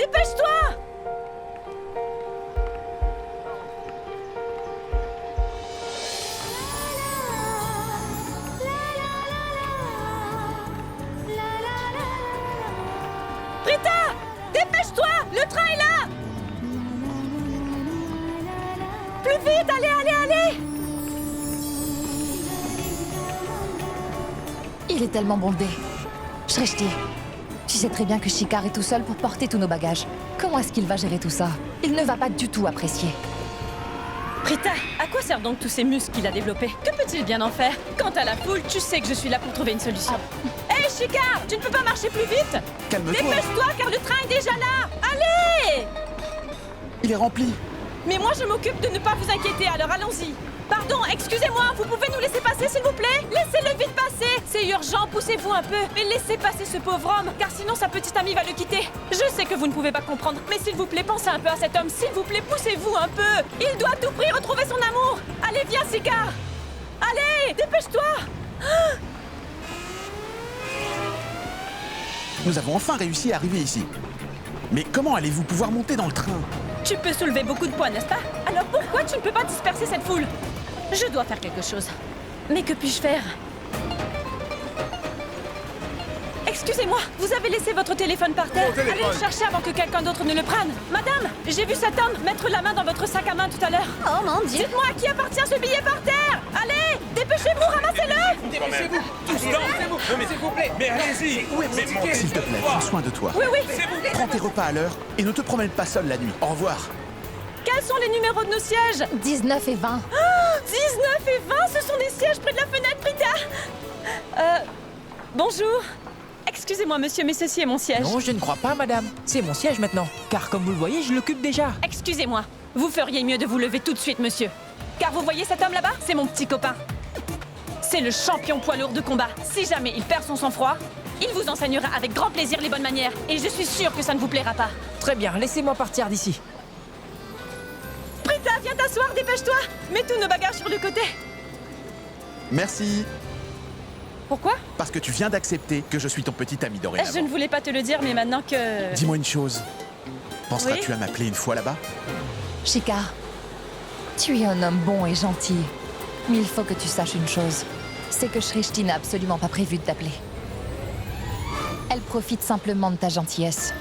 Dépêche-toi! Rita! Dépêche-toi! Le train est là! Plus vite! Allez, allez, allez! Il est tellement bondé. Shreshti, tu sais très bien que Shikar est tout seul pour porter tous nos bagages. Comment est-ce qu'il va gérer tout ça? Il ne va pas du tout apprécier. Rita, à quoi servent donc tous ces muscles qu'il a développés? Que peut-il bien en faire? Quant à la foule, tu sais que je suis là pour trouver une solution. Hé, Shikar! Tu ne peux pas marcher plus vite? Calme-toi. Dépêche-toi, car le train est déjà là! Allez! Il est rempli. Mais moi, je m'occupe de ne pas vous inquiéter, alors allons-y. Pardon, excusez-moi, vous pouvez nous laisser passer, s'il vous plaît? Laissez-le vite passer! C'est urgent, poussez-vous un peu. Mais laissez passer ce pauvre homme, car sinon sa petite amie va le quitter. Je sais que vous ne pouvez pas comprendre, mais s'il vous plaît, pensez un peu à cet homme. S'il vous plaît, poussez-vous un peu. Il doit à tout prix retrouver son amour. Allez, viens, Shikar. Allez, dépêche-toi. Nous avons enfin réussi à arriver ici. Mais comment allez-vous pouvoir monter dans le train? Tu peux soulever beaucoup de poids, n'est-ce pas? Alors pourquoi tu ne peux pas disperser cette foule? Je dois faire quelque chose. Mais que puis-je faire? Excusez-moi, vous avez laissé votre téléphone par terre. Allez le chercher avant que quelqu'un d'autre ne le prenne. Madame, j'ai vu cet homme mettre la main dans votre sac à main tout à l'heure. Oh mon Dieu! Dites-moi à qui appartient ce billet par terre. Allez, dépêchez-vous, ramassez-le. Dépêchez-vous! Tous dansez-vous! Non mais s'il vous plaît! Mais allez-y! Où est mon ticket? S'il te plaît, prends soin de toi. Oui, oui. Prends tes repas à l'heure et ne te promène pas seul la nuit. Au revoir. Quels sont les numéros de nos sièges? 19 et 20. 19 et 20, ce sont des sièges près de la fenêtre, Rita. Bonjour. Excusez-moi, monsieur, mais ceci est mon siège. Non, je ne crois pas, madame. C'est mon siège maintenant. Car comme vous le voyez, je l'occupe déjà. Excusez-moi, vous feriez mieux de vous lever tout de suite, monsieur. Car vous voyez cet homme là-bas? C'est mon petit copain. C'est le champion poids lourd de combat. Si jamais il perd son sang-froid, il vous enseignera avec grand plaisir les bonnes manières. Et je suis sûre que ça ne vous plaira pas. Très bien, laissez-moi partir d'ici. Rita, viens t'asseoir, dépêche-toi. Mets tous nos bagages sur le côté. Merci. Pourquoi? Parce que tu viens d'accepter que je suis ton petit ami dorénavant. Je ne voulais pas te le dire, mais maintenant que... Dis-moi une chose. Penseras-tu à m'appeler une fois là-bas? Shikar, tu es un homme bon et gentil. Mais il faut que tu saches une chose. C'est que Shreshti n'a absolument pas prévu de t'appeler. Elle profite simplement de ta gentillesse.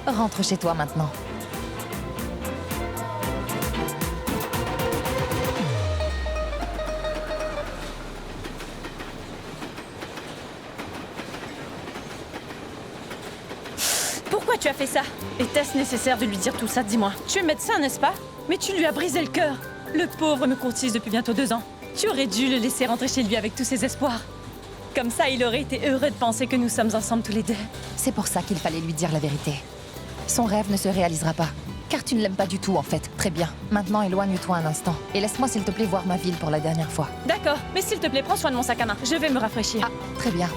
Rentre chez toi maintenant. Pourquoi tu as fait ça? Était-ce nécessaire de lui dire tout ça, dis-moi? Tu es médecin, n'est-ce pas? Mais tu lui as brisé le cœur. Le pauvre me courtise depuis bientôt 2 ans. Tu aurais dû le laisser rentrer chez lui avec tous ses espoirs. Comme ça, il aurait été heureux de penser que nous sommes ensemble tous les deux. C'est pour ça qu'il fallait lui dire la vérité. Son rêve ne se réalisera pas. Car tu ne l'aimes pas du tout, en fait. Très bien. Maintenant, éloigne-toi un instant. Et laisse-moi, s'il te plaît, voir ma ville pour la dernière fois. D'accord, mais s'il te plaît, prends soin de mon sac à main. Je vais me rafraîchir. Ah, très bien.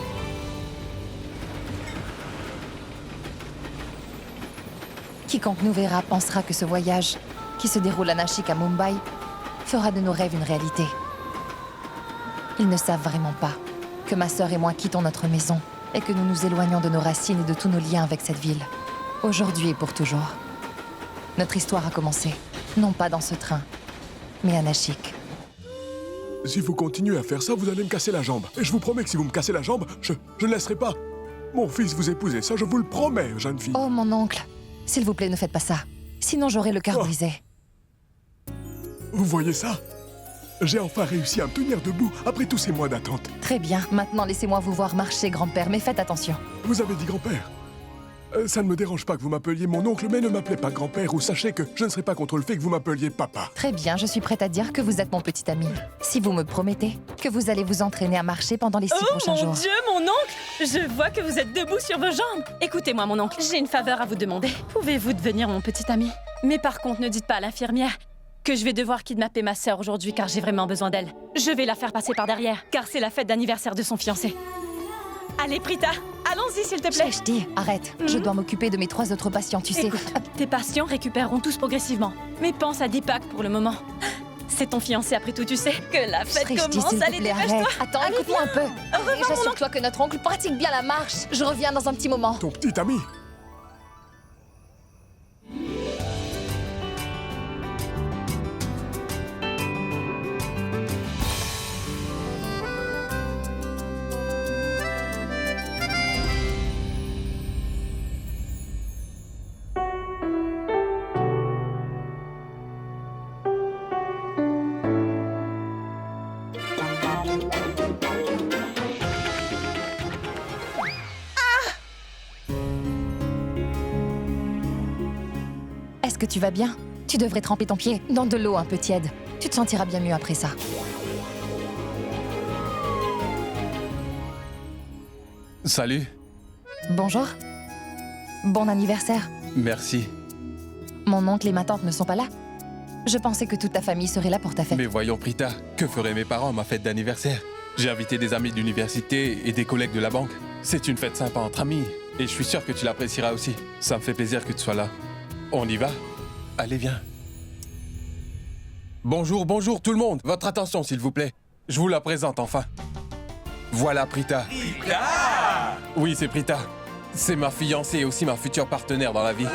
Quiconque nous verra pensera que ce voyage, qui se déroule à Nashik à Mumbai, fera de nos rêves une réalité. Ils ne savent vraiment pas que ma sœur et moi quittons notre maison et que nous nous éloignons de nos racines et de tous nos liens avec cette ville. Aujourd'hui et pour toujours. Notre histoire a commencé, non pas dans ce train, mais à Nashik. Si vous continuez à faire ça, vous allez me casser la jambe. Et je vous promets que si vous me cassez la jambe, je ne laisserai pas mon fils vous épouser. Ça, je vous le promets, jeune fille. Oh, mon oncle, s'il vous plaît, ne faites pas ça. Sinon, j'aurai le cœur Oh. brisé. Vous voyez ça? J'ai enfin réussi à me tenir debout après tous ces mois d'attente. Très bien, maintenant laissez-moi vous voir marcher, grand-père, mais faites attention. Vous avez dit grand-père. Ça ne me dérange pas que vous m'appeliez mon oncle, mais ne m'appelez pas grand-père ou sachez que je ne serai pas contre le fait que vous m'appeliez papa. Très bien, je suis prête à dire que vous êtes mon petit ami. Si vous me promettez que vous allez vous entraîner à marcher pendant les 6 Oh prochains mon jours. Dieu, mon oncle! Je vois que vous êtes debout sur vos jambes. Écoutez-moi, mon oncle, j'ai une faveur à vous demander. Pouvez-vous devenir mon petit ami? Mais par contre, ne dites pas à l'infirmière que je vais devoir kidnapper ma sœur aujourd'hui car j'ai vraiment besoin d'elle. Je vais la faire passer par derrière, car c'est la fête d'anniversaire de son fiancé. Allez, Prita, allons-y, s'il te plaît. Shreshti, arrête. Je dois m'occuper de mes 3 autres patients, tu sais. Écoute, tes patients récupéreront tous progressivement. Mais pense à Deepak pour le moment. C'est ton fiancé après tout, tu sais. Que la fête Shreshti, commence, s'il te allez, plaît, dépêche-toi. arrête. Attends, Allez, écoute-moi un peu. revoir, mon J'assure-toi que notre oncle pratique bien la marche. Je reviens dans un petit moment. Ton petit ami? que tu vas bien? Tu devrais tremper ton pied dans de l'eau un peu tiède. Tu te sentiras bien mieux après ça. Salut. Bonjour. Bon anniversaire. Merci. Mon oncle et ma tante ne sont pas là. Je pensais que toute ta famille serait là pour ta fête. Mais voyons, Prita, que feraient mes parents à ma fête d'anniversaire? J'ai invité des amis de l'université et des collègues de la banque. C'est une fête sympa entre amis. Et je suis sûr que tu l'apprécieras aussi. Ça me fait plaisir que tu sois là. On y va? Allez, viens. Bonjour, bonjour tout le monde. Votre attention, s'il vous plaît. Je vous la présente enfin. Voilà Prita. Prita! Oui, c'est Prita. C'est ma fiancée et aussi ma future partenaire dans la vie.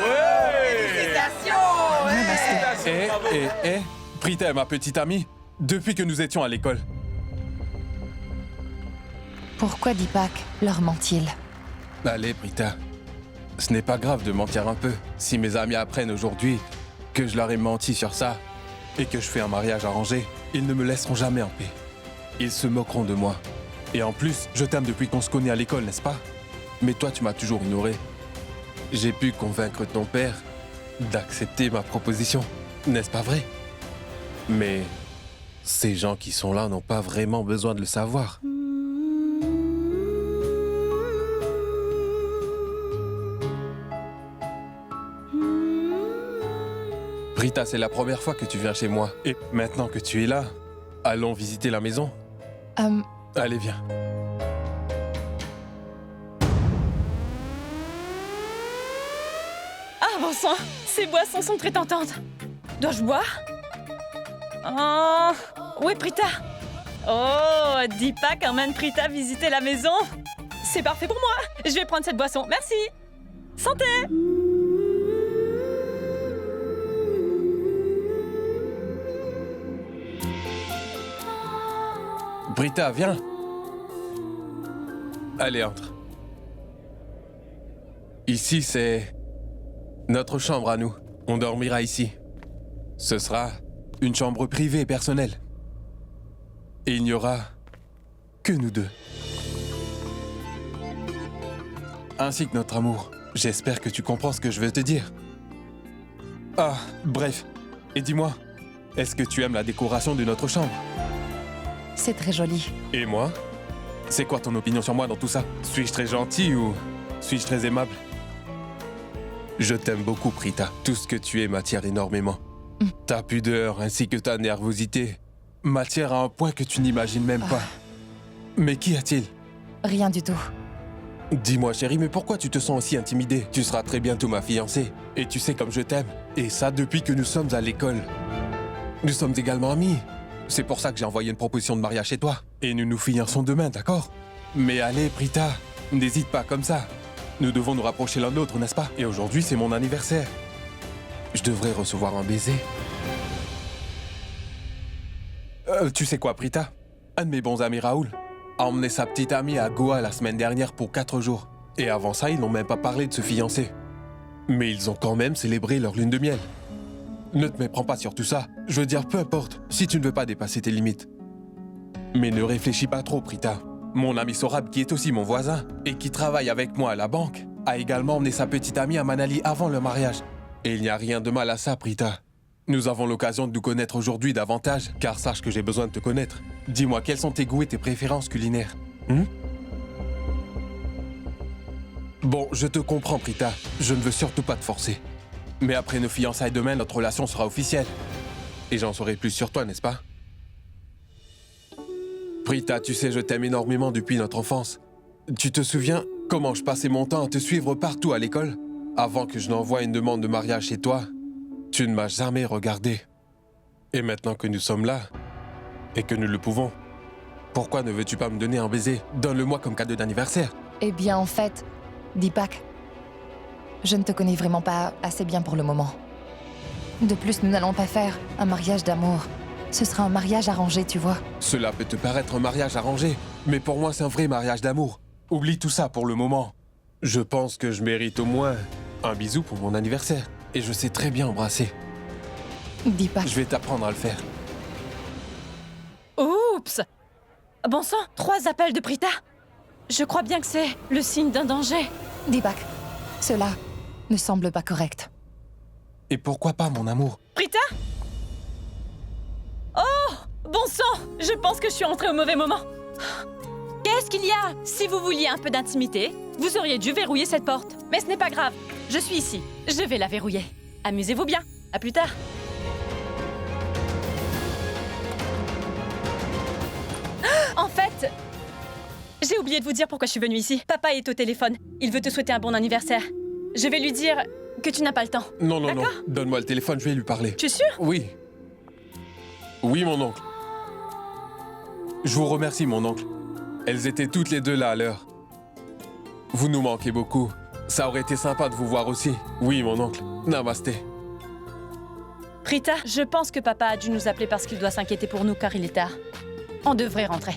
Prita est ma petite amie depuis que nous étions à l'école. Pourquoi Deepak leur ment-il? Allez, Prita. Ce n'est pas grave de mentir un peu. Si mes amis apprennent aujourd'hui que je leur ai menti sur ça et que je fais un mariage arrangé, ils ne me laisseront jamais en paix. Ils se moqueront de moi. Et en plus, je t'aime depuis qu'on se connaît à l'école, n'est-ce pas? Mais toi, tu m'as toujours ignoré. J'ai pu convaincre ton père d'accepter ma proposition, n'est-ce pas vrai? Mais ces gens qui sont là n'ont pas vraiment besoin de le savoir. Prita, c'est la première fois que tu viens chez moi. Et maintenant que tu es là, allons visiter la maison. Allez, viens. Ah bon sang, ces boissons sont très tentantes. Dois-je boire? Oh, où est Prita? Oh, Deepak emmène Prita visiter la maison. C'est parfait pour moi. Je vais prendre cette boisson. Merci. Santé. Prita, viens. Allez, entre. Ici, c'est notre chambre à nous. On dormira ici. Ce sera une chambre privée et personnelle. Et il n'y aura que nous deux. Ainsi que notre amour. J'espère que tu comprends ce que je veux te dire. Ah, bref. Et dis-moi, est-ce que tu aimes la décoration de notre chambre? C'est très joli. Et moi? C'est quoi ton opinion sur moi dans tout ça? Suis-je très gentil ou suis-je très aimable? Je t'aime beaucoup, Prita. Tout ce que tu es m'attire énormément. Ta pudeur ainsi que ta nervosité m'attirent à un point que tu n'imagines même pas. Mais qu'y a-t-il? Rien du tout. Dis-moi, chérie, mais pourquoi tu te sens aussi intimidée? Tu seras très bientôt ma fiancée. Et tu sais comme je t'aime. Et ça depuis que nous sommes à l'école. Nous sommes également amis. C'est pour ça que j'ai envoyé une proposition de mariage chez toi. Et nous nous fiançons demain, d'accord? Mais allez, Prita, n'hésite pas comme ça. Nous devons nous rapprocher l'un de l'autre, n'est-ce pas? Et aujourd'hui, c'est mon anniversaire. Je devrais recevoir un baiser. Tu sais quoi, Prita? Un de mes bons amis, Raoul, a emmené sa petite amie à Goa la semaine dernière pour 4 jours. Et avant ça, ils n'ont même pas parlé de se fiancer. Mais ils ont quand même célébré leur lune de miel. Ne te méprends pas sur tout ça. Je veux dire, peu importe, si tu ne veux pas dépasser tes limites. Mais ne réfléchis pas trop, Prita. Mon ami Sorab, qui est aussi mon voisin et qui travaille avec moi à la banque, a également emmené sa petite amie à Manali avant le mariage. Et il n'y a rien de mal à ça, Prita. Nous avons l'occasion de nous connaître aujourd'hui davantage, car sache que j'ai besoin de te connaître. Dis-moi, quels sont tes goûts et tes préférences culinaires? Bon, je te comprends, Prita. Je ne veux surtout pas te forcer. Mais après nos fiançailles demain, notre relation sera officielle. Et j'en saurai plus sur toi, n'est-ce pas? Prita, tu sais, je t'aime énormément depuis notre enfance. Tu te souviens comment je passais mon temps à te suivre partout à l'école? Avant que je n'envoie une demande de mariage chez toi, tu ne m'as jamais regardé. Et maintenant que nous sommes là, et que nous le pouvons, pourquoi ne veux-tu pas me donner un baiser? Donne-le-moi comme cadeau d'anniversaire. Eh bien, en fait, Deepak, je ne te connais vraiment pas assez bien pour le moment. De plus, nous n'allons pas faire un mariage d'amour. Ce sera un mariage arrangé, tu vois. Cela peut te paraître un mariage arrangé, mais pour moi, c'est un vrai mariage d'amour. Oublie tout ça pour le moment. Je pense que je mérite au moins un bisou pour mon anniversaire. Et je sais très bien embrasser. Deepak. Je vais t'apprendre à le faire. Oups! Bon sang, 3 appels de Prita. Je crois bien que c'est le signe d'un danger. Deepak, cela ne semble pas correct. Et pourquoi pas, mon amour? Prita? Oh! Bon sang! Je pense que je suis entrée au mauvais moment. Qu'est-ce qu'il y a? Si vous vouliez un peu d'intimité, vous auriez dû verrouiller cette porte. Mais ce n'est pas grave. Je suis ici. Je vais la verrouiller. Amusez-vous bien. À plus tard. En fait, j'ai oublié de vous dire pourquoi je suis venue ici. Papa est au téléphone. Il veut te souhaiter un bon anniversaire. Je vais lui dire que tu n'as pas le temps. Non, non, non. D'accord. Donne-moi le téléphone, je vais lui parler. Tu es sûr? Oui. Oui, mon oncle. Je vous remercie, mon oncle. Elles étaient toutes les deux là à l'heure. Vous nous manquez beaucoup. Ça aurait été sympa de vous voir aussi. Oui, mon oncle. Namasté. Prita, je pense que papa a dû nous appeler parce qu'il doit s'inquiéter pour nous car il est tard. On devrait rentrer.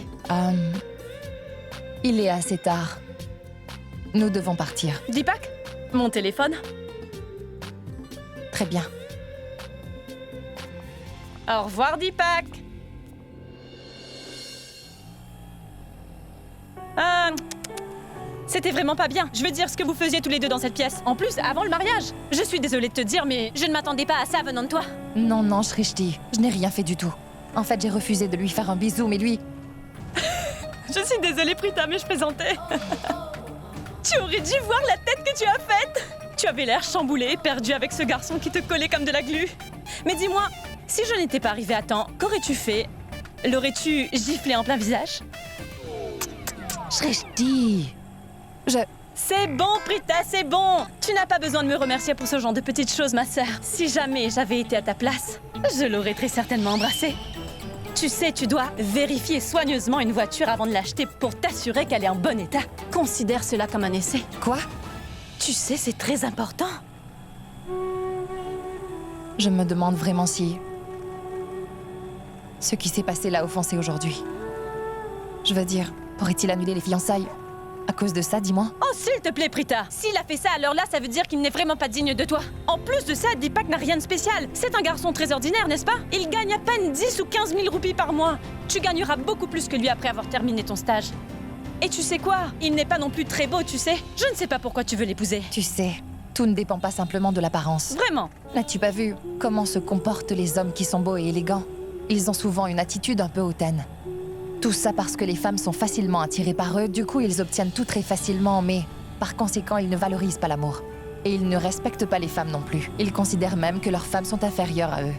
Il est assez tard. Nous devons partir. Deepak, mon téléphone. Très bien. Au revoir, Deepak. C'était vraiment pas bien. Je veux dire ce que vous faisiez tous les deux dans cette pièce. En plus, avant le mariage. Je suis désolée de te dire, mais je ne m'attendais pas à ça venant de toi. Non, non, Shrishti, je n'ai rien fait du tout. En fait, j'ai refusé de lui faire un bisou, mais lui... Je suis désolée, Prita, mais je plaisantais. Tu aurais dû voir la tête que tu as faite. Tu avais l'air chamboulé, perdu avec ce garçon qui te collait comme de la glu. Mais dis-moi, si je n'étais pas arrivée à temps, qu'aurais-tu fait? L'aurais-tu giflé en plein visage? Shrishti, C'est bon, Prita, c'est bon. Tu n'as pas besoin de me remercier pour ce genre de petites choses, ma sœur. Si jamais j'avais été à ta place, je l'aurais très certainement embrassée. Tu sais, tu dois vérifier soigneusement une voiture avant de l'acheter pour t'assurer qu'elle est en bon état. Considère cela comme un essai. Quoi? Tu sais, c'est très important. Je me demande vraiment si... ce qui s'est passé l'a offensé aujourd'hui. Je veux dire, pourrait-il annuler les fiançailles? À cause de ça, dis-moi. Oh, s'il te plaît, Prita. S'il a fait ça, alors là, ça veut dire qu'il n'est vraiment pas digne de toi. En plus de ça, Deepak n'a rien de spécial. C'est un garçon très ordinaire, n'est-ce pas? Il gagne à peine 10 ou 15 000 roupies par mois. Tu gagneras beaucoup plus que lui après avoir terminé ton stage. Et tu sais quoi? Il n'est pas non plus très beau, tu sais. Je ne sais pas pourquoi tu veux l'épouser. Tu sais, tout ne dépend pas simplement de l'apparence. Vraiment. N'as-tu pas vu comment se comportent les hommes qui sont beaux et élégants? Ils ont souvent une attitude un peu hautaine. Tout ça parce que les femmes sont facilement attirées par eux, du coup ils obtiennent tout très facilement, mais par conséquent ils ne valorisent pas l'amour. Et ils ne respectent pas les femmes non plus. Ils considèrent même que leurs femmes sont inférieures à eux.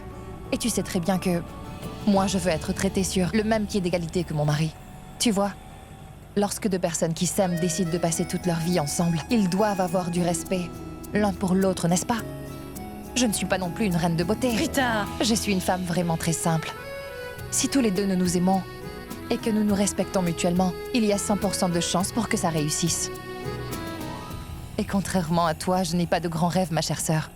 Et tu sais très bien que moi je veux être traitée sur le même pied d'égalité que mon mari. Tu vois, lorsque deux personnes qui s'aiment décident de passer toute leur vie ensemble, ils doivent avoir du respect l'un pour l'autre, n'est-ce pas? Je ne suis pas non plus une reine de beauté. Prita. Je suis une femme vraiment très simple. Si tous les deux nous nous aimons et que nous nous respectons mutuellement, il y a 100% de chance pour que ça réussisse. Et contrairement à toi, je n'ai pas de grands rêves, ma chère sœur.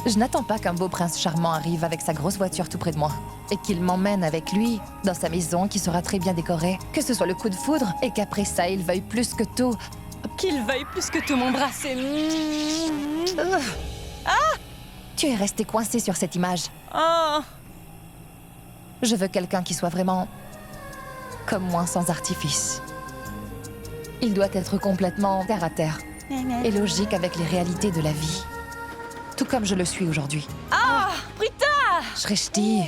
Je n'attends pas qu'un beau prince charmant arrive avec sa grosse voiture tout près de moi et qu'il m'emmène avec lui dans sa maison qui sera très bien décorée, que ce soit le coup de foudre et qu'après ça, il veuille plus que tout. Qu'il veuille plus que tout m'embrasser. Tu es resté coincé sur cette image. Oh. Je veux quelqu'un qui soit vraiment comme moi, sans artifice. Il doit être complètement terre à terre et logique avec les réalités de la vie. Tout comme je le suis aujourd'hui. Ah, Prita. Shrishti,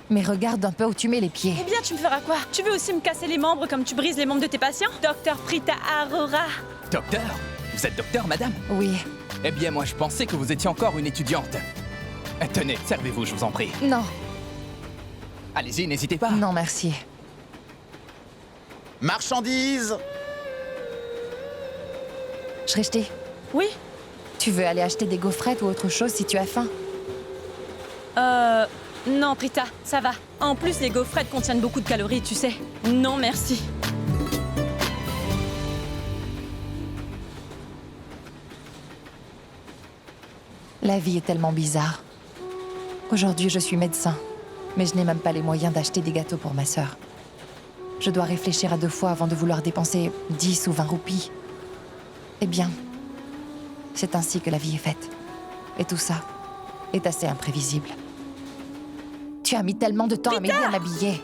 mais regarde un peu où tu mets les pieds. Eh bien, tu me feras quoi? Tu veux aussi me casser les membres comme tu brises les membres de tes patients? Docteur Prita Arora. Docteur? Vous êtes docteur, madame? Oui. Eh bien, moi, je pensais que vous étiez encore une étudiante. Tenez, servez-vous, je vous en prie. Non, Allez-y, n'hésitez pas. non merci. Marchandises! Shrishti, Oui? tu veux aller acheter des gaufrettes ou autre chose si tu as faim? Non, Prita, ça va. En plus, les gaufrettes contiennent beaucoup de calories, tu sais. Non, merci. La vie est tellement bizarre. Aujourd'hui, je suis médecin, mais je n'ai même pas les moyens d'acheter des gâteaux pour ma sœur. Je dois réfléchir à 2 fois avant de vouloir dépenser 10 ou 20 roupies. Eh bien, c'est ainsi que la vie est faite. Et tout ça est assez imprévisible. Tu as mis tellement de temps à m'aider à m'habiller.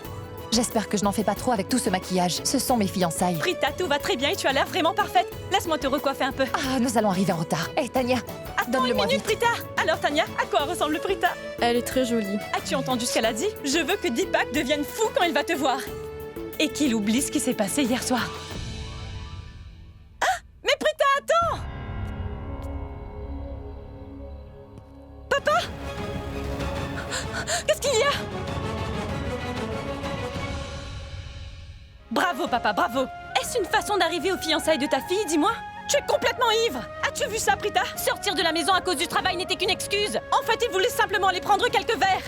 J'espère que je n'en fais pas trop avec tout ce maquillage. Ce sont mes fiançailles. Prita, tout va très bien et tu as l'air vraiment parfaite. Laisse-moi te recoiffer un peu. Ah, nous allons arriver en retard. Hé, Tania, Attends une donne-le-moi minute, vite. Prita. Alors, Tania, à quoi ressemble Prita? Elle est très jolie. As-tu entendu ce qu'elle a dit? Je veux que Deepak devienne fou quand il va te voir. Et qu'il oublie ce qui s'est passé hier soir. Ah! Mais Prita, attends! Papa? Qu'est-ce qu'il y a? Bravo, papa, bravo! Est-ce une façon d'arriver aux fiançailles de ta fille, dis-moi? Tu es complètement ivre! As-tu vu ça, Prita? Sortir de la maison à cause du travail n'était qu'une excuse! En fait, il voulait simplement aller prendre quelques verres!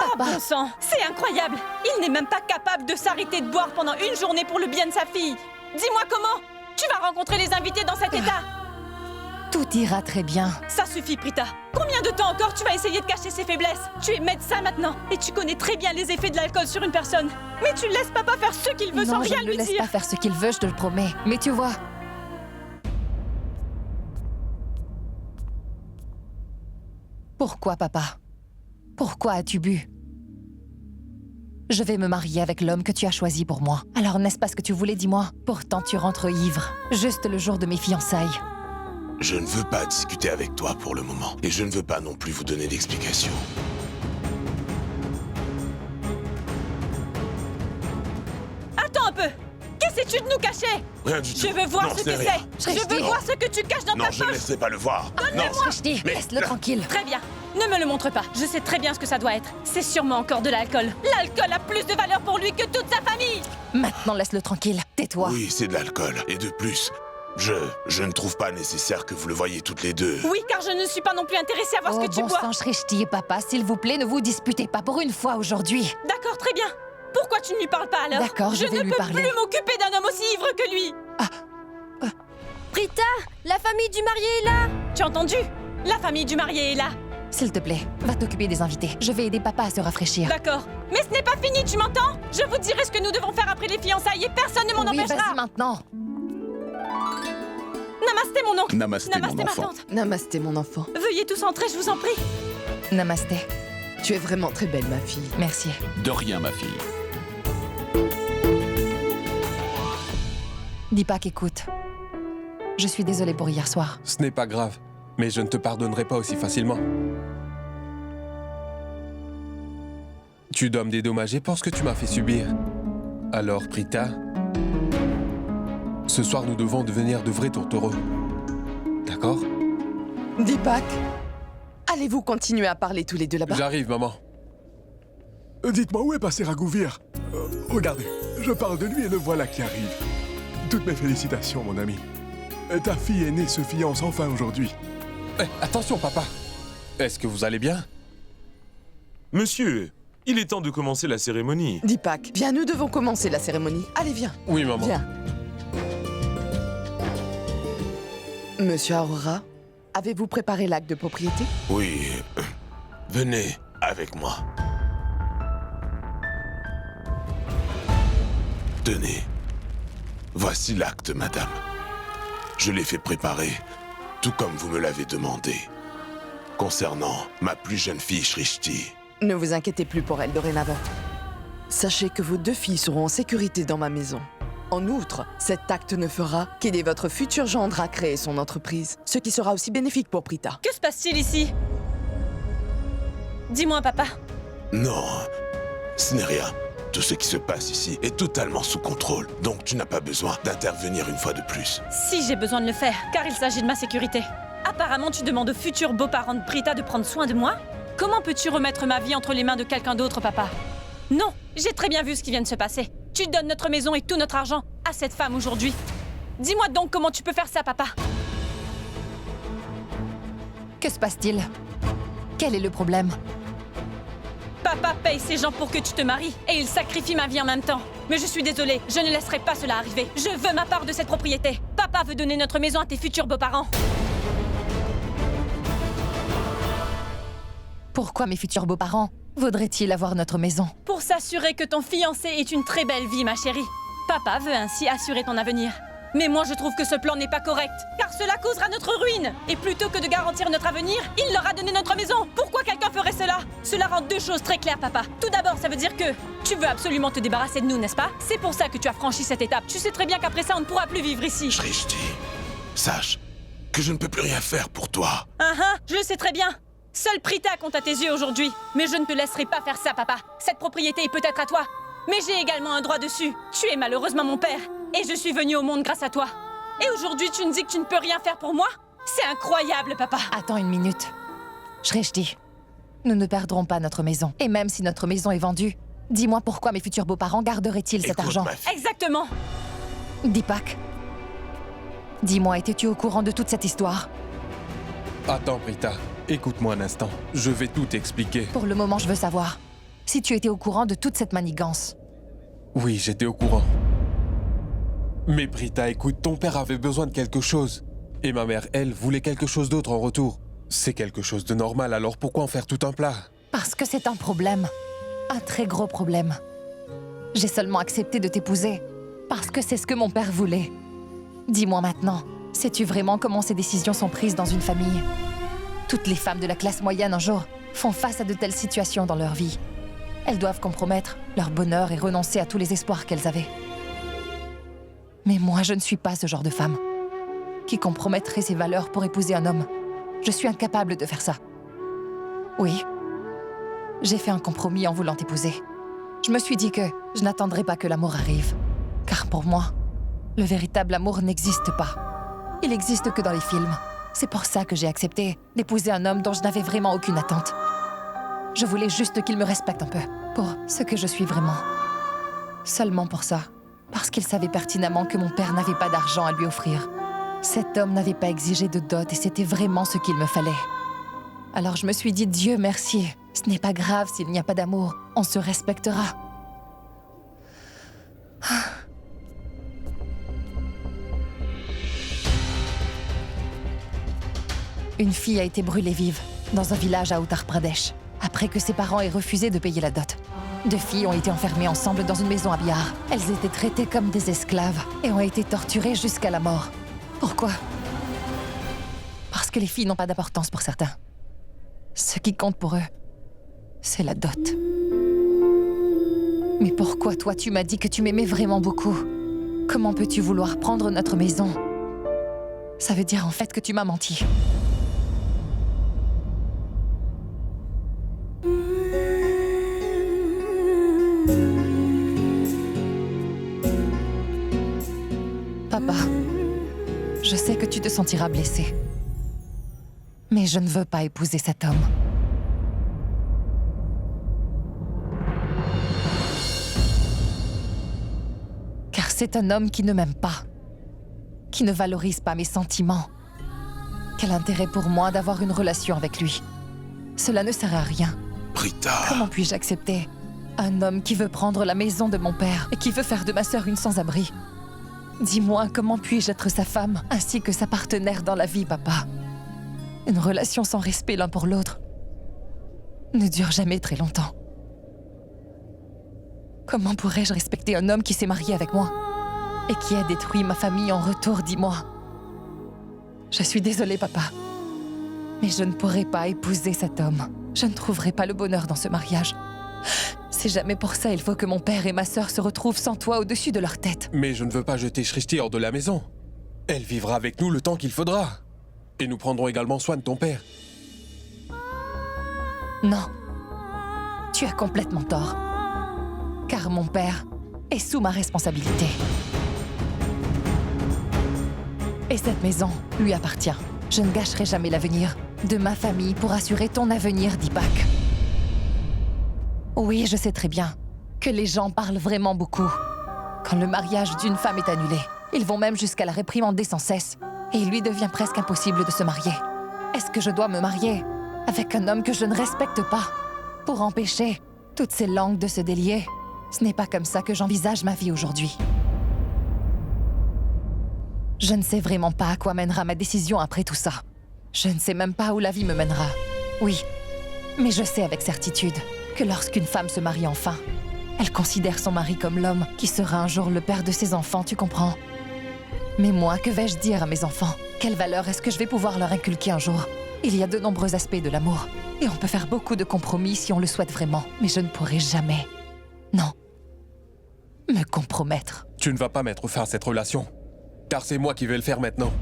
Oh, bon sang! C'est incroyable! Il n'est même pas capable de s'arrêter de boire pendant une journée pour le bien de sa fille! Dis-moi comment? Tu vas rencontrer les invités dans cet état! Tout ira très bien. Ça suffit, Prita. Combien de temps encore tu vas essayer de cacher ses faiblesses? Tu es médecin maintenant et tu connais très bien les effets de l'alcool sur une personne. Mais tu laisses papa faire ce qu'il veut sans Non, je rien ne le lui laisse dire. pas faire ce qu'il veut, je te le promets. Mais tu vois... Pourquoi, papa? Pourquoi as-tu bu? Je vais me marier avec l'homme que tu as choisi pour moi. Alors n'est-ce pas ce que tu voulais, dis-moi? Pourtant tu rentres ivre, juste le jour de mes fiançailles. Je ne veux pas discuter avec toi pour le moment. Et je ne veux pas non plus vous donner d'explications. Attends un peu. Qu'essaies-tu de nous cacher? Rien du tout. Je veux voir Non, ce que rien. c'est. Je veux Shrishti. voir ce que tu caches dans Non, ta je ne poche. laisserai pas le voir. Non. Shrishti, Mais- laisse-le tranquille. Très bien. Ne me le montre pas. Je sais très bien ce que ça doit être. C'est sûrement encore de l'alcool. L'alcool a plus de valeur pour lui que toute sa famille. Maintenant laisse-le tranquille. Tais-toi. Oui, c'est de l'alcool. Et de plus, je ne trouve pas nécessaire que vous le voyiez toutes les deux. Oui, car je ne suis pas non plus intéressée à voir Oh ce que tu bon bois. sang, Shrishti et papa, s'il vous plaît, ne vous disputez pas pour une fois aujourd'hui. D'accord, très bien. Pourquoi tu ne lui parles pas alors? D'accord, je vais ne lui peux parler. plus m'occuper d'un homme aussi ivre que lui. Prita, la famille du marié est là. Tu as entendu? La famille du marié est là. S'il te plaît, va t'occuper des invités. Je vais aider papa à se rafraîchir. D'accord. Mais ce n'est pas fini, tu m'entends? Je vous dirai ce que nous devons faire après les fiançailles et personne ne m'en Oui, empêchera. vas-y maintenant. Namasté, mon oncle. Namasté, mon ma enfant. tante. Namasté, mon enfant. Veuillez tous entrer, je vous en prie. Namasté. Tu es vraiment très belle, ma fille. Merci. De rien, ma fille. Deepak, écoute. Je suis désolée pour hier soir. Ce n'est pas grave, mais je ne te pardonnerai pas aussi facilement. Tu dois me dédommager pour ce que tu m'as fait subir. Alors, Prita, ce soir nous devons devenir de vrais tourtereaux. D'accord? Deepak, allez-vous continuer à parler tous les deux là-bas? J'arrive, maman. Dites-moi, où est passé Ragouvir? Regardez, je parle de lui et le voilà qui arrive. Toutes mes félicitations, mon ami. Ta fille aînée se fiance enfin aujourd'hui. Eh, attention, papa. Est-ce que vous allez bien? Monsieur, il est temps de commencer la cérémonie. Deepak, viens, nous devons commencer la cérémonie. Allez, viens. Oui, maman. Viens. Monsieur Aurora, avez-vous préparé l'acte de propriété? Oui, venez avec moi. Tenez. Voici l'acte, madame. Je l'ai fait préparer, tout comme vous me l'avez demandé. Concernant ma plus jeune fille, Shrishti. Ne vous inquiétez plus pour elle dorénavant. Sachez que vos deux filles seront en sécurité dans ma maison. En outre, cet acte ne fera qu'aider votre futur gendre à créer son entreprise, ce qui sera aussi bénéfique pour Prita. Que se passe-t-il ici? Dis-moi, papa. Non, ce n'est rien. Tout ce qui se passe ici est totalement sous contrôle, donc tu n'as pas besoin d'intervenir une fois de plus. Si j'ai besoin de le faire, car il s'agit de ma sécurité. Apparemment, tu demandes aux futurs beaux-parents de Prita de prendre soin de moi? Comment peux-tu remettre ma vie entre les mains de quelqu'un d'autre, papa? Non, j'ai très bien vu ce qui vient de se passer. Tu donnes notre maison et tout notre argent à cette femme aujourd'hui. Dis-moi donc comment tu peux faire ça, papa? Que se passe-t-il? Quel est le problème? Papa paye ces gens pour que tu te maries et il sacrifie ma vie en même temps. Mais je suis désolée, je ne laisserai pas cela arriver. Je veux ma part de cette propriété. Papa veut donner notre maison à tes futurs beaux-parents. Pourquoi mes futurs beaux-parents voudraient-ils avoir notre maison? Pour s'assurer que ton fiancé ait une très belle vie, ma chérie. Papa veut ainsi assurer ton avenir. Mais moi je trouve que ce plan n'est pas correct, car cela causera notre ruine. Et plutôt que de garantir notre avenir, il leur a donné notre maison. Pourquoi quelqu'un ferait cela? Cela rend deux choses très claires, papa. Tout d'abord, ça veut dire que tu veux absolument te débarrasser de nous, n'est-ce pas? C'est pour ça que tu as franchi cette étape. Tu sais très bien qu'après ça, on ne pourra plus vivre ici. Shrishti, sache que je ne peux plus rien faire pour toi. Je le sais très bien. Seul Prita compte à tes yeux aujourd'hui. Mais je ne te laisserai pas faire ça, papa. Cette propriété est peut-être à toi, mais j'ai également un droit dessus. Tu es malheureusement mon père, et je suis venue au monde grâce à toi. Et aujourd'hui, tu me dis que tu ne peux rien faire pour moi? C'est incroyable, papa. Attends une minute. Shrishti, nous ne perdrons pas notre maison. Et même si notre maison est vendue, dis-moi pourquoi mes futurs beaux-parents garderaient-ils cet Écoute, argent? ma fille. Exactement. Deepak, dis-moi, étais-tu au courant de toute cette histoire? Attends, Prita. Écoute-moi un instant. Je vais tout expliquer. Pour le moment, je veux savoir si tu étais au courant de toute cette manigance. Oui, j'étais au courant. Mais Prita, écoute, ton père avait besoin de quelque chose. Et ma mère, elle, voulait quelque chose d'autre en retour. C'est quelque chose de normal, alors pourquoi en faire tout un plat? Parce que c'est un problème. Un très gros problème. J'ai seulement accepté de t'épouser parce que c'est ce que mon père voulait. Dis-moi maintenant, sais-tu vraiment comment ces décisions sont prises dans une famille? Toutes les femmes de la classe moyenne un jour font face à de telles situations dans leur vie. Elles doivent compromettre leur bonheur et renoncer à tous les espoirs qu'elles avaient. Mais moi, je ne suis pas ce genre de femme qui compromettrait ses valeurs pour épouser un homme. Je suis incapable de faire ça. Oui, j'ai fait un compromis en voulant t'épouser. Je me suis dit que je n'attendrai pas que l'amour arrive. Car pour moi, le véritable amour n'existe pas. Il n'existe que dans les films. C'est pour ça que j'ai accepté d'épouser un homme dont je n'avais vraiment aucune attente. Je voulais juste qu'il me respecte un peu, pour ce que je suis vraiment. Seulement pour ça, parce qu'il savait pertinemment que mon père n'avait pas d'argent à lui offrir. Cet homme n'avait pas exigé de dot et c'était vraiment ce qu'il me fallait. Alors je me suis dit, Dieu merci, ce n'est pas grave s'il n'y a pas d'amour, on se respectera. Une fille a été brûlée vive dans un village à Uttar Pradesh, après que ses parents aient refusé de payer la dot. 2 filles ont été enfermées ensemble dans une maison à Bihar. Elles étaient traitées comme des esclaves et ont été torturées jusqu'à la mort. Pourquoi? Parce que les filles n'ont pas d'importance pour certains. Ce qui compte pour eux, c'est la dot. Mais pourquoi toi tu m'as dit que tu m'aimais vraiment beaucoup? Comment peux-tu vouloir prendre notre maison? Ça veut dire en fait que tu m'as menti. Papa, je sais que tu te sentiras blessé. Mais je ne veux pas épouser cet homme. Car c'est un homme qui ne m'aime pas, qui ne valorise pas mes sentiments. Quel intérêt pour moi d'avoir une relation avec lui? Cela ne sert à rien. Prita. Comment puis-je accepter un homme qui veut prendre la maison de mon père et qui veut faire de ma sœur une sans-abri? Dis-moi, comment puis-je être sa femme ainsi que sa partenaire dans la vie, papa? Une relation sans respect l'un pour l'autre ne dure jamais très longtemps. Comment pourrais-je respecter un homme qui s'est marié avec moi et qui a détruit ma famille en retour, dis-moi? Je suis désolée, papa, mais je ne pourrai pas épouser cet homme. Je ne trouverai pas le bonheur dans ce mariage. Si jamais pour ça, il faut que mon père et ma sœur se retrouvent sans toi au-dessus de leur tête. Mais je ne veux pas jeter Shrishti hors de la maison. Elle vivra avec nous le temps qu'il faudra. Et nous prendrons également soin de ton père. Non. Tu as complètement tort. Car mon père est sous ma responsabilité. Et cette maison lui appartient. Je ne gâcherai jamais l'avenir de ma famille pour assurer ton avenir, Deepak. Oui, je sais très bien que les gens parlent vraiment beaucoup. Quand le mariage d'une femme est annulé, ils vont même jusqu'à la réprimander sans cesse. Et il lui devient presque impossible de se marier. Est-ce que je dois me marier avec un homme que je ne respecte pas pour empêcher toutes ces langues de se délier? Ce n'est pas comme ça que j'envisage ma vie aujourd'hui. Je ne sais vraiment pas à quoi mènera ma décision après tout ça. Je ne sais même pas où la vie me mènera. Oui, mais je sais avec certitude que lorsqu'une femme se marie enfin, elle considère son mari comme l'homme qui sera un jour le père de ses enfants, tu comprends? Mais moi, que vais-je dire à mes enfants? Quelle valeur est-ce que je vais pouvoir leur inculquer un jour? Il y a de nombreux aspects de l'amour. Et on peut faire beaucoup de compromis si on le souhaite vraiment. Mais je ne pourrai jamais, non, me compromettre. Tu ne vas pas mettre fin à cette relation. Car c'est moi qui vais le faire maintenant.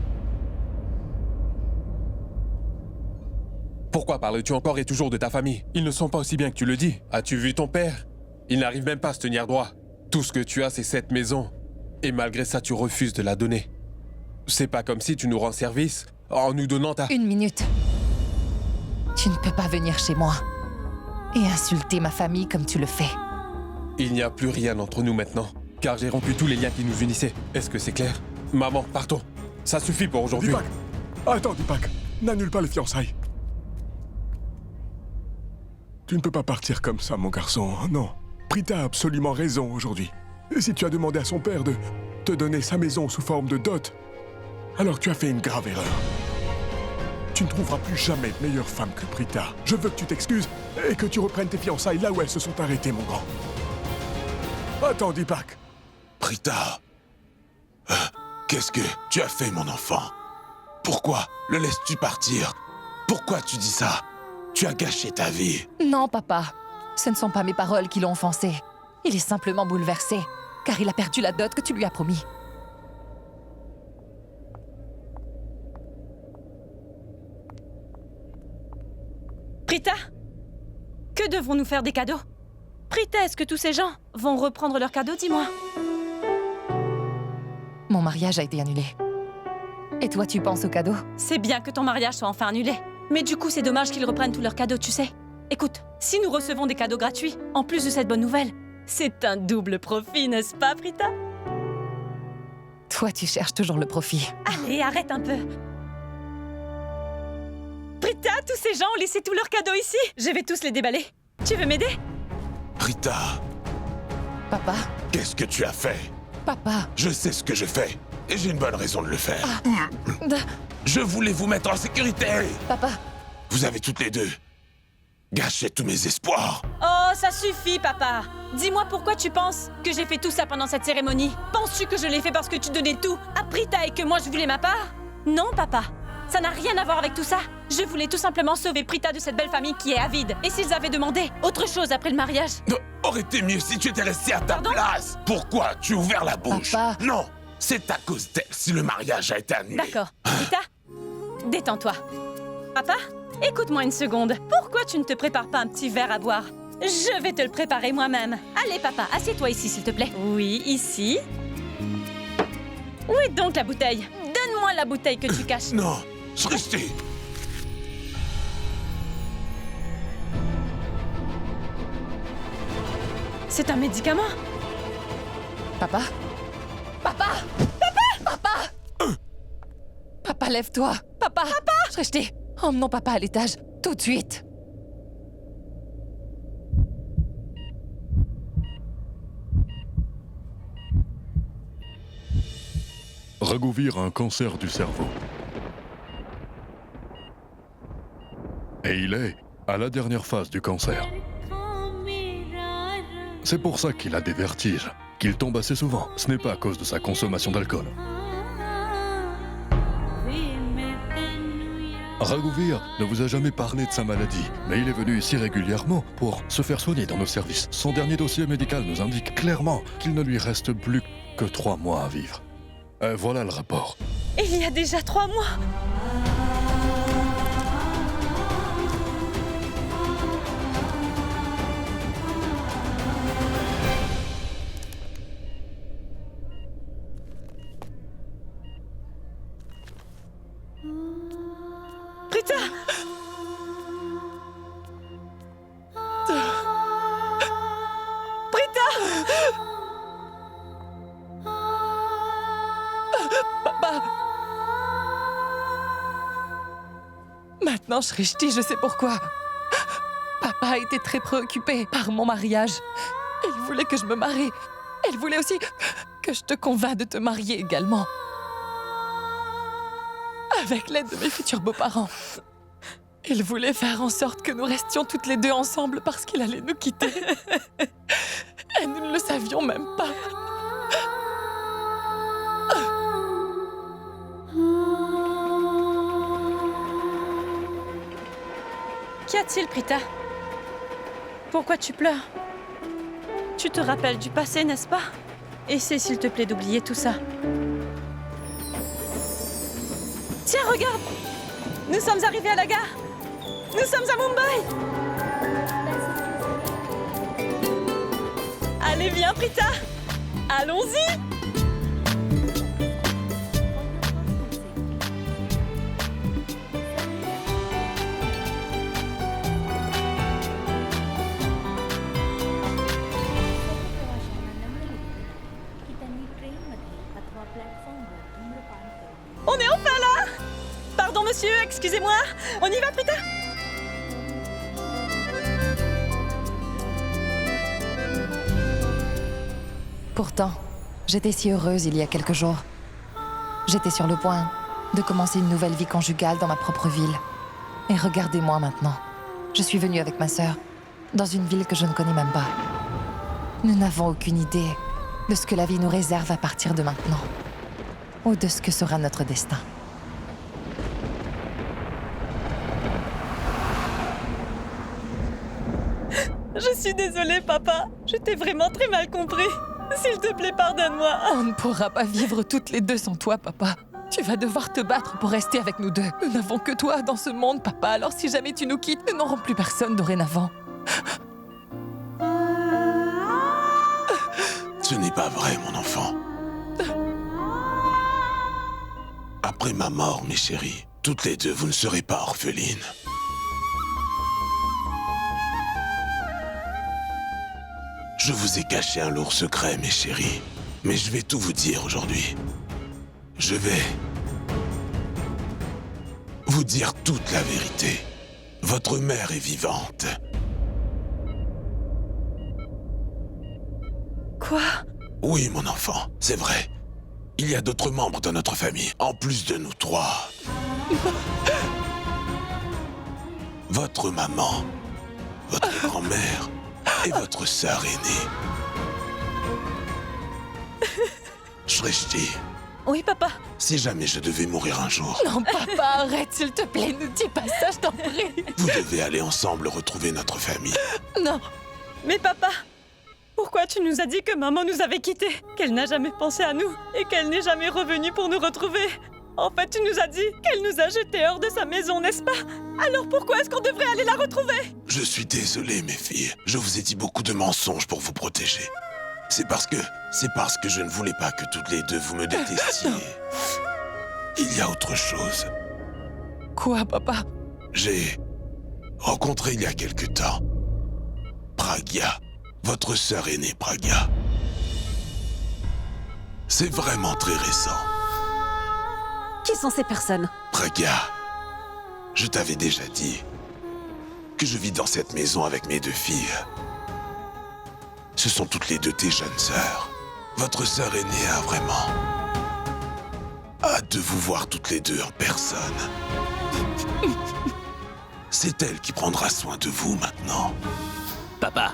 Pourquoi parles-tu encore et toujours de ta famille? Ils ne sont pas aussi bien que tu le dis. As-tu vu ton père? Il n'arrive même pas à se tenir droit. Tout ce que tu as, c'est cette maison. Et malgré ça, tu refuses de la donner. C'est pas comme si tu nous rends service en nous donnant ta... Une minute. Tu ne peux pas venir chez moi et insulter ma famille comme tu le fais. Il n'y a plus rien entre nous maintenant, car j'ai rompu tous les liens qui nous unissaient. Est-ce que c'est clair? Maman, partons. Ça suffit pour aujourd'hui. Deepak! Attends, Deepak. N'annule pas les fiançailles. Tu ne peux pas partir comme ça, mon garçon. Non. Prita a absolument raison aujourd'hui. Et si tu as demandé à son père de te donner sa maison sous forme de dot, alors tu as fait une grave erreur. Tu ne trouveras plus jamais de meilleure femme que Prita. Je veux que tu t'excuses et que tu reprennes tes fiançailles là où elles se sont arrêtées, mon grand. Attends, Deepak. Prita. Qu'est-ce que tu as fait, mon enfant? Pourquoi le laisses-tu partir? Pourquoi tu dis ça? Tu as gâché ta vie. Non, papa. Ce ne sont pas mes paroles qui l'ont offensé. Il est simplement bouleversé, car il a perdu la dot que tu lui as promis. Prita, que devons-nous faire des cadeaux? Prita, est-ce que tous ces gens vont reprendre leurs cadeaux, dis-moi? Mon mariage a été annulé. Et toi, tu penses aux cadeaux? C'est bien que ton mariage soit enfin annulé. Mais du coup, c'est dommage qu'ils reprennent tous leurs cadeaux, tu sais. Écoute, si nous recevons des cadeaux gratuits, en plus de cette bonne nouvelle, c'est un double profit, n'est-ce pas, Prita? Toi, tu cherches toujours le profit. Allez, arrête un peu. Prita, tous ces gens ont laissé tous leurs cadeaux ici. Je vais tous les déballer. Tu veux m'aider? Prita, Papa? qu'est-ce que tu as fait? Papa? Je sais ce que je fais, et j'ai une bonne raison de le faire. D- Je voulais vous mettre en sécurité. Papa? Vous avez toutes les deux gâché tous mes espoirs. Oh, ça suffit, papa. Dis-moi pourquoi tu penses que j'ai fait tout ça pendant cette cérémonie? Penses-tu que je l'ai fait parce que tu donnais tout à Prita et que moi je voulais ma part? Non, papa. Ça n'a rien à voir avec tout ça. Je voulais tout simplement sauver Prita de cette belle famille qui est avide. Et s'ils avaient demandé autre chose après le mariage? Aurait été mieux si tu étais resté à ta Pardon? place. Pourquoi tu as ouvert la bouche? Papa. Non, c'est à cause d'elle si le mariage a été annulé. D'accord. Prita, détends-toi. Papa, écoute-moi une seconde. Pourquoi tu ne te prépares pas un petit verre à boire? Je vais te le préparer moi-même. Allez, papa, assieds-toi ici, s'il te plaît. Oui, ici. Où est donc la bouteille? Donne-moi la bouteille que tu caches. Non, Srishti. C'est un médicament? Papa? Papa? Papa? Papa? Papa, lève-toi. Papa? Papa? Shrishti, emmenons papa à l'étage, tout de suite. Raghuveer a un cancer du cerveau. Et il est à la dernière phase du cancer. C'est pour ça qu'il a des vertiges, qu'il tombe assez souvent. Ce n'est pas à cause de sa consommation d'alcool. Raghuveer ne vous a jamais parlé de sa maladie, mais il est venu ici régulièrement pour se faire soigner dans nos services. Son dernier dossier médical nous indique clairement qu'il ne lui reste plus que 3 mois à vivre. Voilà le rapport. Il y a déjà 3 mois. Prita! Prita! Papa! Maintenant, Shrishti, je sais pourquoi. Papa a été très préoccupé par mon mariage. Il voulait que je me marie. Il voulait aussi que je te convainc de te marier également. Avec l'aide de mes futurs beaux-parents. Il voulait faire en sorte que nous restions toutes les deux ensemble parce qu'il allait nous quitter. Et nous ne le savions même pas. a-t-il, Prita? Pourquoi tu pleures? Tu te rappelles du passé, n'est-ce pas? Essaie, s'il te plaît, d'oublier tout ça. Tiens, regarde! Nous sommes arrivés à la gare! Nous sommes à Mumbai! Allez, viens, Prita! Allons-y! On est enfin là! Pardon, monsieur, excusez-moi. On y va, Prita? Pourtant, j'étais si heureuse il y a quelques jours. J'étais sur le point de commencer une nouvelle vie conjugale dans ma propre ville. Et regardez-moi maintenant. Je suis venue avec ma sœur, dans une ville que je ne connais même pas. Nous n'avons aucune idée de ce que la vie nous réserve à partir de maintenant, ou de ce que sera notre destin. Je suis désolée, papa. Je t'ai vraiment très mal compris. S'il te plaît, pardonne-moi. On ne pourra pas vivre toutes les deux sans toi, papa. Tu vas devoir te battre pour rester avec nous deux. Nous n'avons que toi dans ce monde, papa. Alors si jamais tu nous quittes, nous n'aurons plus personne dorénavant. Ce n'est pas vrai, mon enfant. Après ma mort, mes chéris, toutes les deux, vous ne serez pas orphelines. Je vous ai caché un lourd secret, mes chéris. Mais je vais tout vous dire aujourd'hui. Je vais vous dire toute la vérité. Votre mère est vivante. Quoi? Oui, mon enfant, c'est vrai. Il y a d'autres membres de notre famille, en plus de nous trois. Votre maman, votre grand-mère et votre sœur aînée. Shrishti, Oui, papa. si jamais je devais mourir un jour, Non, papa, arrête, s'il te plaît. Ne dis pas ça, je t'en prie. vous devez aller ensemble retrouver notre famille. Non. Mais papa, pourquoi tu nous as dit que maman nous avait quittés? Qu'elle n'a jamais pensé à nous et qu'elle n'est jamais revenue pour nous retrouver? En fait, tu nous as dit qu'elle nous a jetés hors de sa maison, n'est-ce pas? Alors pourquoi est-ce qu'on devrait aller la retrouver? Je suis désolé, mes filles. Je vous ai dit beaucoup de mensonges pour vous protéger. C'est parce que je ne voulais pas que toutes les deux vous me détestiez. Il y a autre chose. Quoi, papa? J'ai rencontré il y a quelque temps Pragya, votre sœur aînée Pragya. C'est vraiment très récent. Qui sont ces personnes? Pragya, je t'avais déjà dit que je vis dans cette maison avec mes deux filles. Ce sont toutes les deux tes jeunes sœurs. Votre sœur aînée a vraiment hâte de vous voir toutes les deux en personne. C'est elle qui prendra soin de vous maintenant. Papa,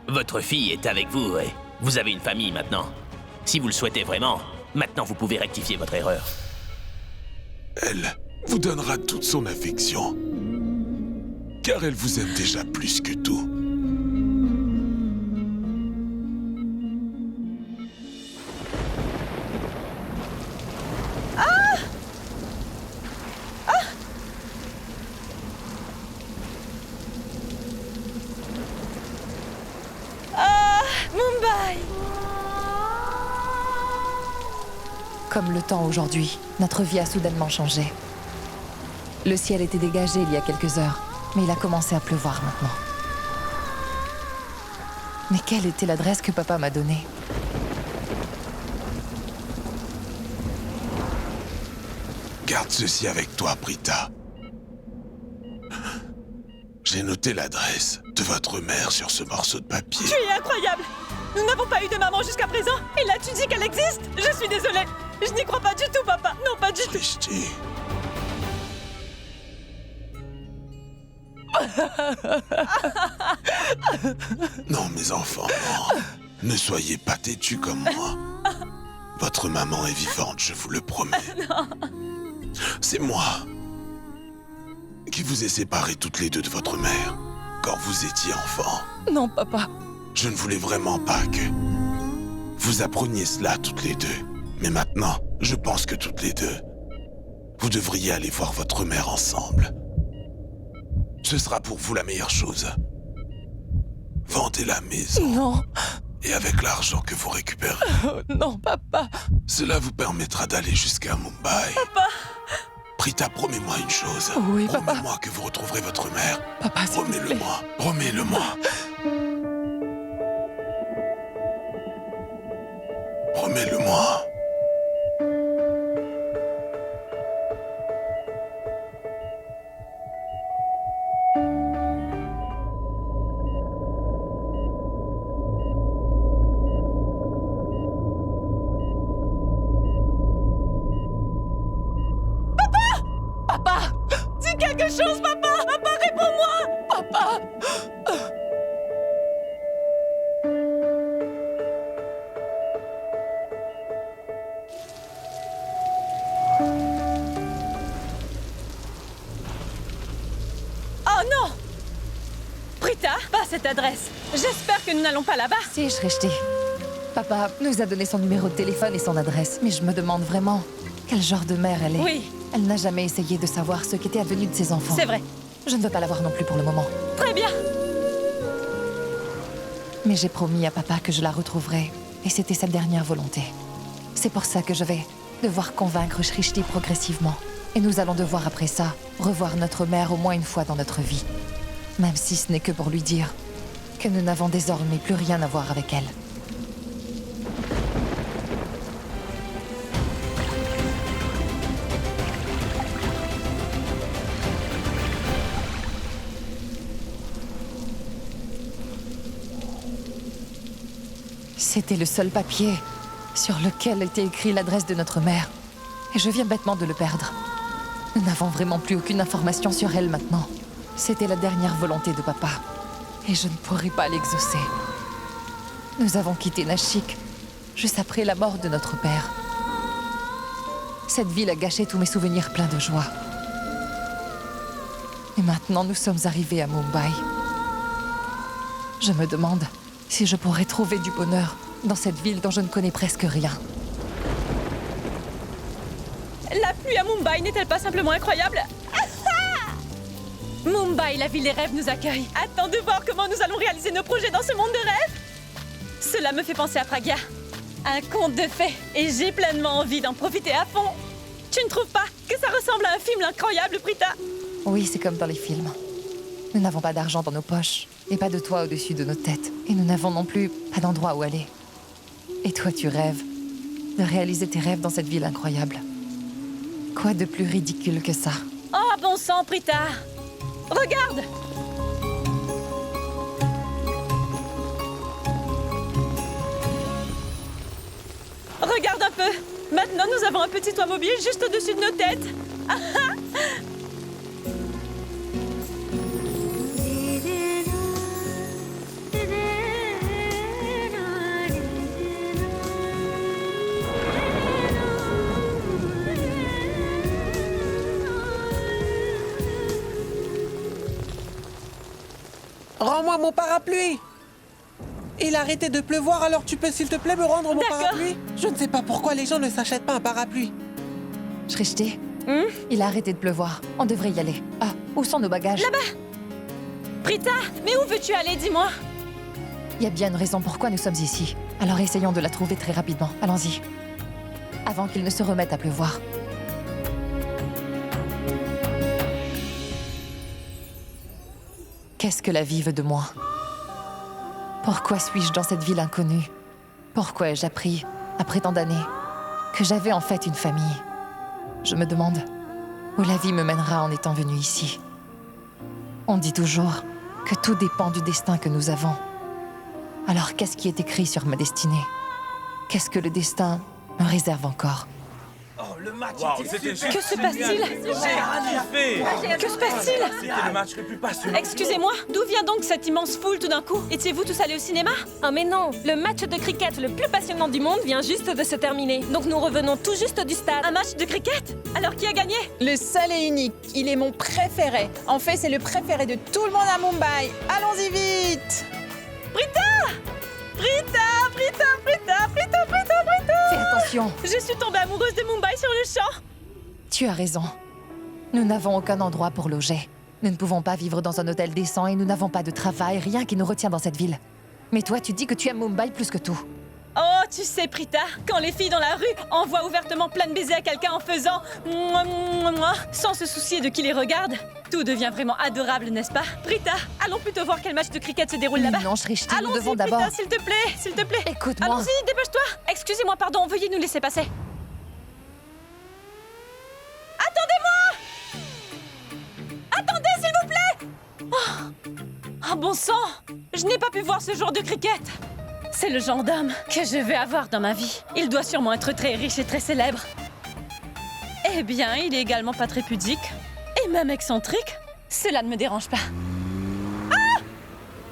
votre fille est avec vous et vous avez une famille maintenant. Si vous le souhaitez vraiment, maintenant vous pouvez rectifier votre erreur. Elle vous donnera toute son affection, car elle vous aime déjà plus que tout. Mumbai! Comme le temps aujourd'hui, notre vie a soudainement changé. Le ciel était dégagé il y a quelques heures, mais il a commencé à pleuvoir maintenant. Mais quelle était l'adresse que papa m'a donnée? Garde ceci avec toi, Prita. J'ai noté l'adresse de votre mère sur ce morceau de papier. Tu es incroyable! Nous n'avons pas eu de maman jusqu'à présent, et là tu dis qu'elle existe? Je suis désolée! Je n'y crois pas du tout, papa! Non, pas du tout! Shrishti. Non, mes enfants, non. Ne soyez pas têtus comme moi. Votre maman est vivante, je vous le promets. C'est moi qui vous ait séparé toutes les deux de votre mère quand vous étiez enfant. Non, papa. Je ne voulais vraiment pas que vous appreniez cela toutes les deux. Mais maintenant, je pense que toutes les deux, vous devriez aller voir votre mère ensemble. Ce sera pour vous la meilleure chose. Vendez la maison. Non. Et avec l'argent que vous récupérez, Non, papa. cela vous permettra d'aller jusqu'à Mumbai. Papa! Prita, promets-moi une chose. Oui, papa. Promets-moi que vous retrouverez votre mère. Papa, s'il vous plaît. Promets-le-moi. Promets-le-moi. Promets-le-moi. Papa! Dis quelque chose, papa! Papa, réponds-moi! Papa. Oh non! Prita, pas cette adresse. J'espère que nous n'allons pas là-bas. Si, Shrishti. Papa nous a donné son numéro de téléphone et son adresse, mais je me demande vraiment quel genre de mère elle est. Oui, Elle n'a jamais essayé de savoir ce qu'était advenu de ses enfants. c'est vrai. Je ne veux pas la voir non plus pour le moment. Très bien. Mais j'ai promis à papa que je la retrouverai, et c'était sa dernière volonté. C'est pour ça que je vais devoir convaincre Shrishti progressivement. Et nous allons devoir, après ça, revoir notre mère au moins une fois dans notre vie. Même si ce n'est que pour lui dire que nous n'avons désormais plus rien à voir avec elle. C'était le seul papier sur lequel était écrit l'adresse de notre mère. Et je viens bêtement de le perdre. Nous n'avons vraiment plus aucune information sur elle maintenant. C'était la dernière volonté de papa. Et je ne pourrai pas l'exaucer. Nous avons quitté Nashik juste après la mort de notre père. Cette ville a gâché tous mes souvenirs pleins de joie. Et maintenant, nous sommes arrivés à Mumbai. Je me demande si je pourrais trouver du bonheur dans cette ville dont je ne connais presque rien. La pluie à Mumbai n'est-elle pas simplement incroyable? Mumbai, la ville des rêves, nous accueille. Attends de voir comment nous allons réaliser nos projets dans ce monde de rêves. Cela me fait penser à Pragya. Un conte de fées. Et j'ai pleinement envie d'en profiter à fond. Tu ne trouves pas que ça ressemble à un film incroyable, Prita? Oui, c'est comme dans les films. Nous n'avons pas d'argent dans nos poches, et pas de toit au-dessus de nos têtes. Et nous n'avons non plus pas d'endroit où aller. Et toi, tu rêves de réaliser tes rêves dans cette ville incroyable. Quoi de plus ridicule que ça? Oh, bon sang, Prita! Regarde! Regarde un peu! Maintenant, nous avons un petit toit mobile juste au-dessus de nos têtes! Rends-moi mon parapluie! Il a arrêté de pleuvoir, alors tu peux s'il te plaît me rendre mon D'accord. parapluie? Je ne sais pas pourquoi les gens ne s'achètent pas un parapluie. Shrishti, il a arrêté de pleuvoir. On devrait y aller. Ah, où sont nos bagages? Là-bas! Prita, mais où veux-tu aller, dis-moi? Il y a bien une raison pourquoi nous sommes ici. Alors essayons de la trouver très rapidement. Allons-y. Avant qu'il ne se remette à pleuvoir. Qu'est-ce que la vie veut de moi? Pourquoi suis-je dans cette ville inconnue? Pourquoi ai-je appris, après tant d'années, que j'avais en fait une famille? Je me demande où la vie me mènera en étant venue ici. On dit toujours que tout dépend du destin que nous avons. Alors qu'est-ce qui est écrit sur ma destinée? Qu'est-ce que le destin me réserve encore? Oh le match Que se passe-t-il? Que se passe-t-il? C'était le match le plus passionnant. Excusez-moi, d'où vient donc cette immense foule tout d'un coup? Étiez-vous tous allés au cinéma? Oh mais non, le match de cricket le plus passionnant du monde vient juste de se terminer. Donc nous revenons tout juste du stade. Un match de cricket? Alors qui a gagné? Le seul et unique, il est mon préféré. En fait, c'est le préféré de tout le monde à Mumbai. Allons-y vite! Brita! Fais attention. Je suis tombée amoureuse de Mumbai sur le champ. Tu as raison. Nous n'avons aucun endroit pour loger. Nous ne pouvons pas vivre dans un hôtel décent et nous n'avons pas de travail, rien qui nous retient dans cette ville. Mais toi, tu dis que tu aimes Mumbai plus que tout. Oh, tu sais, Prita, quand les filles dans la rue envoient ouvertement plein de baisers à quelqu'un en faisant mouah, mouah, mouah, sans se soucier de qui les regarde, tout devient vraiment adorable, n'est-ce pas? Prita, allons plutôt voir quel match de cricket se déroule là-bas. Non, Shrishti, nous devons Allons-y, d'abord... Prita, s'il te plaît, s'il te plaît. Écoute-moi. Allons-y, dépêche-toi. Excusez-moi, pardon, veuillez nous laisser passer. Attendez, s'il vous plaît. Oh, bon sang, je n'ai pas pu voir ce genre de cricket. C'est le genre d'homme que je vais avoir dans ma vie. Il doit sûrement être très riche et très célèbre. Eh bien, il est également pas très pudique. Et même excentrique. Cela ne me dérange pas.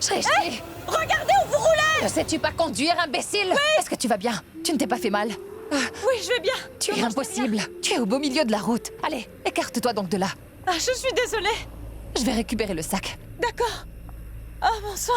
Shrishti, Hey, regardez où vous roulez! ne sais-tu pas conduire, imbécile? Est-ce que tu vas bien? Tu ne t'es pas fait mal? Oui, je vais bien. Tu es impossible. Tu es au beau milieu de la route. Allez, écarte-toi donc de là. Ah, je suis désolée. Je vais récupérer le sac. D'accord. Oh, bon sang.